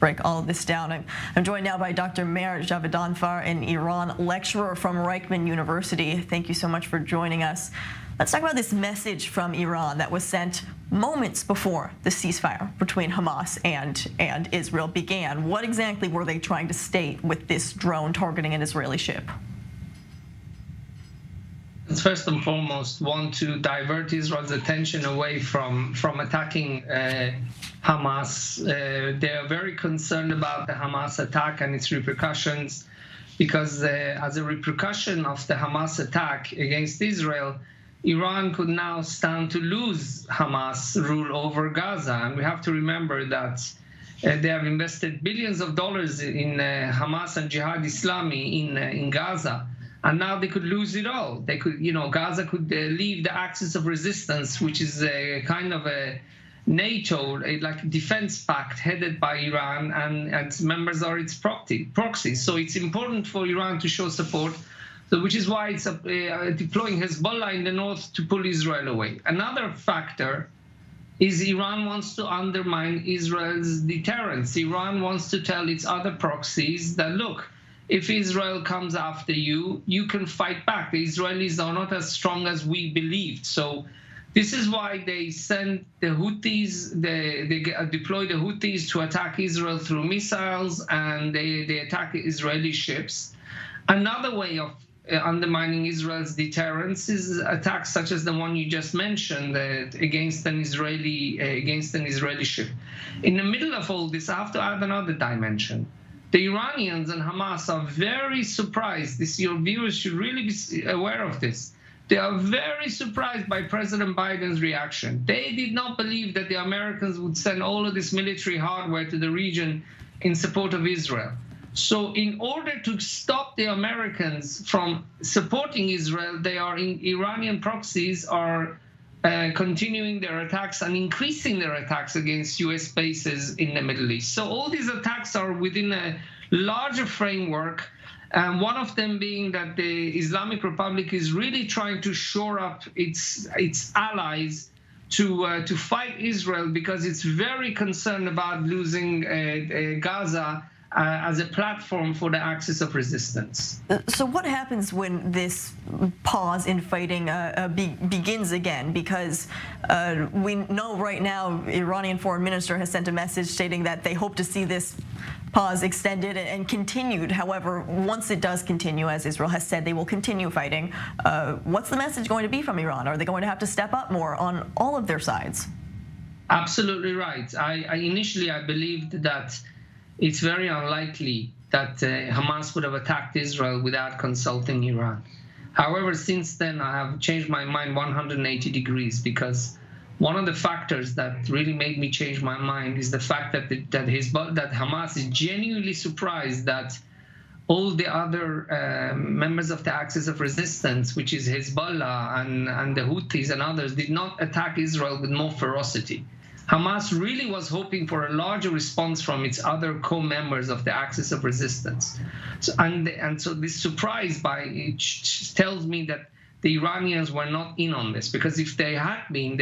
break all of this down. I'm joined now by Dr. Meir Javedanfar, an Iran lecturer from Reichman University. Thank you so much for joining us. Let's talk about this message from Iran that was sent moments before the ceasefire between Hamas and Israel began. What exactly were they trying to state with this drone targeting an Israeli ship? First and foremost, want to divert Israel's attention away from attacking Hamas. They are very concerned about the Hamas attack and its repercussions, because as a repercussion of the Hamas attack against Israel, Iran could now stand to lose Hamas rule over Gaza. And we have to remember that they have invested billions of dollars in Hamas and Jihad Islami in Gaza. And now they could lose it all. They could, Gaza could leave the axis of resistance, which is a kind of a NATO, like defense pact headed by Iran, and its members are its proxies. So it's important for Iran to show support, which is why it's deploying Hezbollah in the north to pull Israel away. Another factor is Iran wants to undermine Israel's deterrence. Iran wants to tell its other proxies that, look, if Israel comes after you, you can fight back. The Israelis are not as strong as we believed. So this is why they send the Houthis, they deploy the Houthis to attack Israel through missiles, and they attack Israeli ships. Another way of undermining Israel's deterrence is attacks such as the one you just mentioned against an Israeli ship. In the middle of all this, I have to add another dimension. The Iranians and Hamas are very surprised. Your viewers should really be aware of this. They are very surprised by President Biden's reaction. They did not believe that the Americans would send all of this military hardware to the region in support of Israel. So in order to stop the Americans from supporting Israel, Iranian proxies are continuing their attacks and increasing their attacks against U.S. bases in the Middle East. So all these attacks are within a larger framework, and one of them being that the Islamic Republic is really trying to shore up its allies to fight Israel, because it's very concerned about losing Gaza as a platform for the axis of resistance. So what happens when this pause in fighting begins again? Because we know right now Iranian foreign minister has sent a message stating that they hope to see this pause extended and continued. However, once it does continue, as Israel has said, they will continue fighting. What's the message going to be from Iran? Are they going to have to step up more on all of their sides? Absolutely right. Initially I believed that it's very unlikely that Hamas would have attacked Israel without consulting Iran. However, since then, I have changed my mind 180 degrees, because one of the factors that really made me change my mind is the fact that Hamas is genuinely surprised that all the other members of the axis of resistance, which is Hezbollah and the Houthis and others, did not attack Israel with more ferocity. Hamas really was hoping for a larger response from its other co-members of the axis of resistance. So this surprise tells me that the Iranians were not in on this, because if they had been,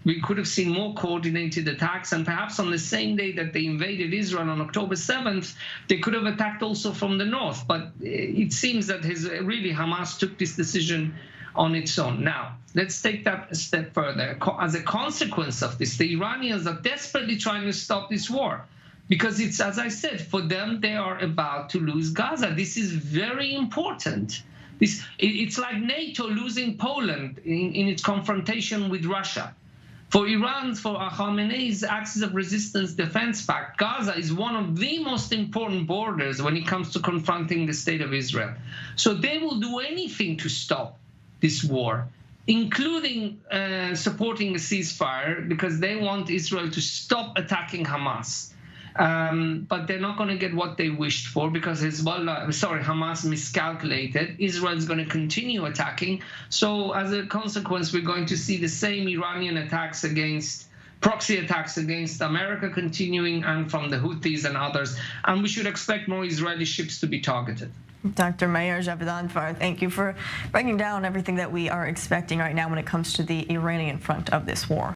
we could have seen more coordinated attacks, and perhaps on the same day that they invaded Israel on October 7th, they could have attacked also from the north. But it seems that Hamas took this decision on its own. Now, let's take that a step further. As a consequence of this, the Iranians are desperately trying to stop this war, because it's, as I said, for them, they are about to lose Gaza. This is very important. It's like NATO losing Poland in its confrontation with Russia. For Iran, for Khamenei's Axis of Resistance Defense Pact, Gaza is one of the most important borders when it comes to confronting the state of Israel. So they will do anything to stop this war, including supporting a ceasefire, because they want Israel to stop attacking Hamas. But they're not going to get what they wished for, because Hamas miscalculated. Israel is going to continue attacking. So as a consequence, we're going to see the same Iranian proxy attacks against America continuing, and from the Houthis and others. And we should expect more Israeli ships to be targeted. Dr. Meir Javedanfar, thank you for breaking down everything that we are expecting right now when it comes to the Iranian front of this war.